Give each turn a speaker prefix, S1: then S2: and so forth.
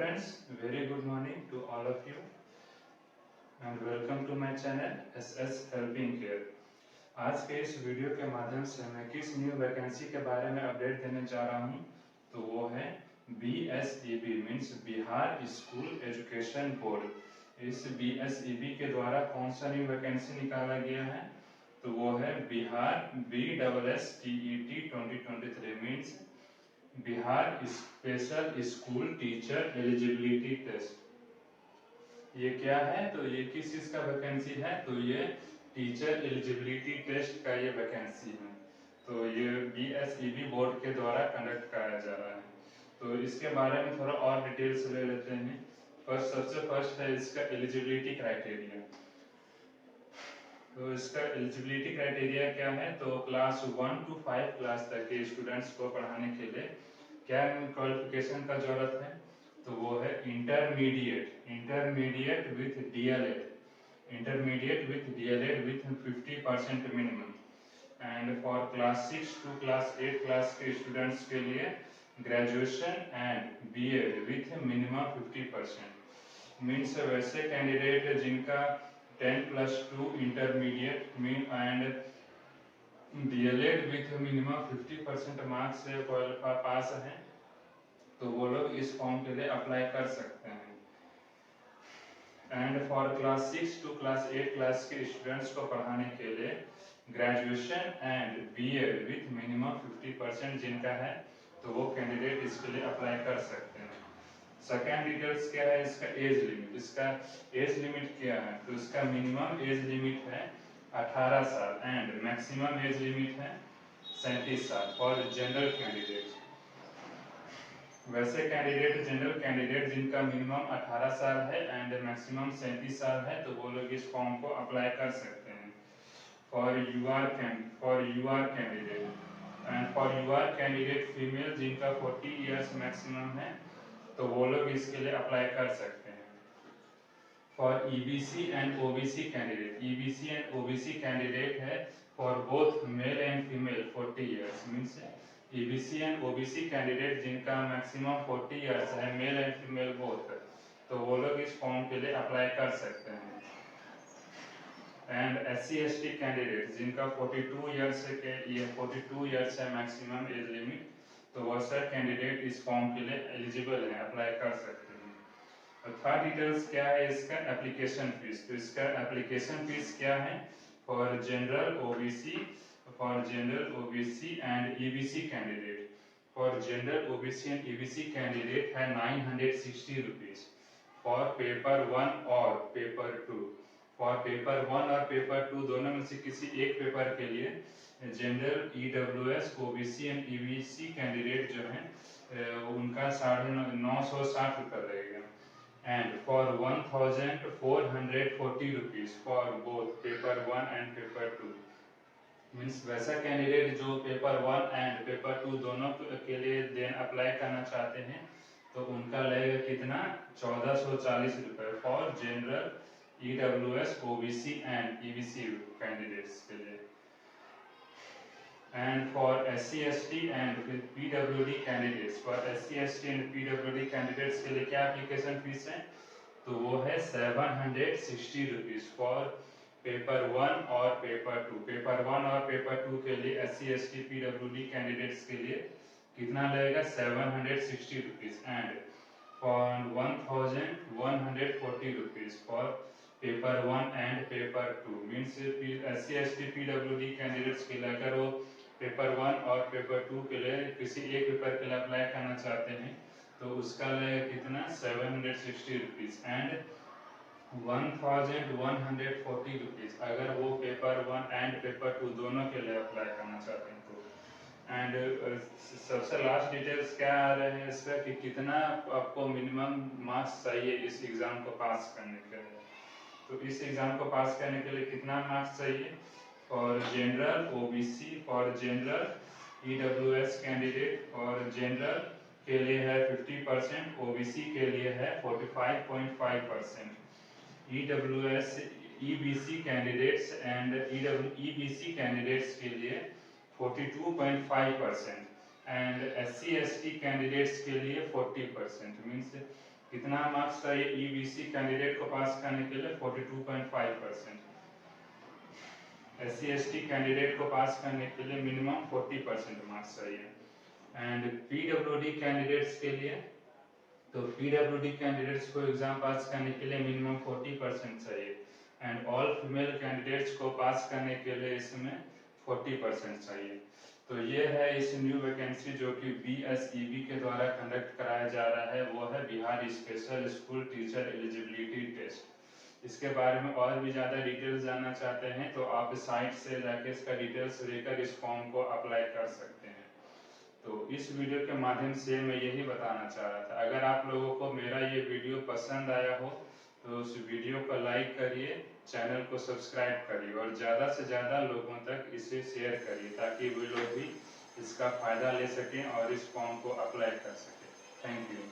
S1: Friends, very good morning to all of you and welcome to my channel SS Helping Care। आज के इस video के माध्यम से मैं किस न्यू वैकेंसी के बारे में अपडेट देने जा रहा हूं, तो वो है BSEB means Bihar school education board. इस BSEB के द्वारा कौन सा न्यू वैकेंसी निकाला गया है, तो वो है Bihar BSSTET 2023 means Bihar special school teacher eligibility test. ये क्या है, तो ये किस चीज का वैकेंसी है, तो ये टीचर एलिजिबिलिटी टेस्ट का ये वैकेंसी है। तो ये BSEB बोर्ड के द्वारा कंडक्ट कराया जा रहा है। तो इसके बारे में थोड़ा और डिटेल्स ले लेते हैं। सबसे फर्स्ट है इसका एलिजिबिलिटी क्राइटेरिया। तो इसका एलिजिबिलिटी क्राइटेरिया क्या है, तो क्लास 1 to 5 क्लास तक के स्टूडेंट्स को पढ़ाने के लिए क्या क्वालिफिकेशन का जरूरत है, तो वो है intermediate with DLED with 50% minimum. And for class 6 to class 8 class के स्टूडेंट्स के लिए graduation and BEd with minimum 50%। Means वैसे कैंडिडेट जिनका 10+2 intermediate and DLED with minimum 50% marks से पास है, तो वो लोग इस फॉर्म के लिए अप्लाई कर सकते हैं। And for class 6 to class 8 class के स्टूडेंट्स को पढ़ाने के लिए graduation and BEd with minimum 50% जिनका है, तो वो कैंडिडेट इसके लिए अप्लाई कर सकते हैं। सेकेंड डिटेल्स क्या है, इसका एज लिमिट। इसका एज लिमिट क्या है, तो इसका मिनिमम एज लिमिट है 18 साल एंड मैक्सिमम एज लिमिट है 37 साल फॉर जनरल कैंडिडेट। वैसे कैंडिडेट जनरल कैंडिडेट जिनका मिनिमम 18 साल है एंड मैक्सिमम 37 साल है, तो वो लोग इस फॉर्म को अप्लाई कर सकते हैं। फॉर यूआर कैंडिडेट फीमेल जिनका 40 इयर्स मैक्सिमम है, तो वो लोग इसके लिए अप्लाई कर सकते हैं। For EBC and OBC candidate है for both male and female 40 years means EBC and OBC candidate जिनका मैक्सिमम 40 इयर्स है मेल एंड फीमेल बोथ, तो वो लोग इस फॉर्म के लिए अप्लाई कर सकते हैं। एंड SC/ST कैंडिडेट जिनका 42 इयर्स है मैक्सिमम एज लिमिट, तो वो सर कैंडिडेट इस फॉर्म के लिए एलिजिबल है, अप्लाई कर सकते हैं। थर्ड डिटेल्स क्या है, इसका एप्लीकेशन फीस। तो इसका एप्लीकेशन फीस क्या है, for general OBC and EBC candidate. For general OBC and EBC candidate है 960 रुपीज फॉर पेपर 1 और पेपर 2। फॉर पेपर 1 और पेपर 2 दोनों में से किसी एक पेपर के लिए general EWS OBC and EBC candidate जो है उनका 960 रुपये लगेगा। And for 1440 rupees for both paper 1 and paper 2। Means वैसा कैंडिडेट जो पेपर 1 एंड पेपर 2 दोनों के लिए देन अप्लाई करना चाहते हैं, तो उनका लगेगा कितना, 1440 रुपये for general EWS OBC and EBC candidates के लिए। And for SC/ST and PWD candidates, के लिए क्या एप्लीकेशन फीस है, तो वो है 760 रुपीज फॉर पेपर 1 और पेपर 2। पेपर 1 और पेपर 2 के लिए SC/ST PWD कैंडिडेट्स के लिए कितना लगेगा, 760 rupees. And for 1140 rupees for paper 1 and paper 2। Means SC/ST PWD candidates के लिए अगर वो पेपर 1 और पेपर 2 के लिए किसी एक पेपर के लिए अप्लाई करना चाहते हैं, तो उसका लगेगा कितना, 760 रुपीज एंड 1140 रुपीज अगर वो पेपर 1 एंड पेपर 2 दोनों के लिए अप्लाई करना चाहते हैं तो। एंड सबसे लास्ट डिटेल्स क्या आ रहे हैं इसका, कि कितना आपको मिनिमम मार्क्स चाहिए इस एग्जाम को पास करने के लिए। तो इस एग्जाम को पास करने के लिए कितना मार्क्स चाहिए, for general OBC, for general EWS candidate और जनरल के लिए है 50%, OBC के लिए है 45.5%, EBC candidates and EBC candidates के लिए 42.5% एंड SC/ST कैंडिडेट्स के लिए 40%। मीन्स कितना मार्क्स चाहिए ईबीसी कैंडिडेट को पास करने के लिए? 42.5%। SC/ST कैंडिडेट को पास करने के लिए मिनिमम 40% मार्क्स चाहिए। एंड पीडब्ल्यूडी कैंडिडेट्स के लिए, तो पीडब्ल्यूडी कैंडिडेट्स को एग्जाम पास करने के लिए मिनिमम 40% चाहिए। एंड ऑल फीमेल कैंडिडेट्स को पास करने के लिए इसमें 40% चाहिए। तो ये है इस न्यू वैकेंसी जो कि BSEB के द्वारा कंडक्ट कराया जा रहा है, वो है Bihar special school teacher eligibility test. इसके बारे में और भी ज़्यादा डिटेल्स जानना चाहते हैं तो आप साइट से जाके इसका डिटेल्स लेकर इस फॉर्म को अप्लाई कर सकते हैं। तो इस वीडियो के माध्यम से मैं यही बताना चाह रहा था। अगर आप लोगों को मेरा ये वीडियो पसंद आया हो तो उस वीडियो को लाइक करिए, चैनल को सब्सक्राइब करिए और ज़्यादा से ज़्यादा लोगों तक इसे शेयर करिए ताकि वे लोग भी इसका फ़ायदा ले सकें और इस फॉर्म को अप्लाई कर सकें। Thank you.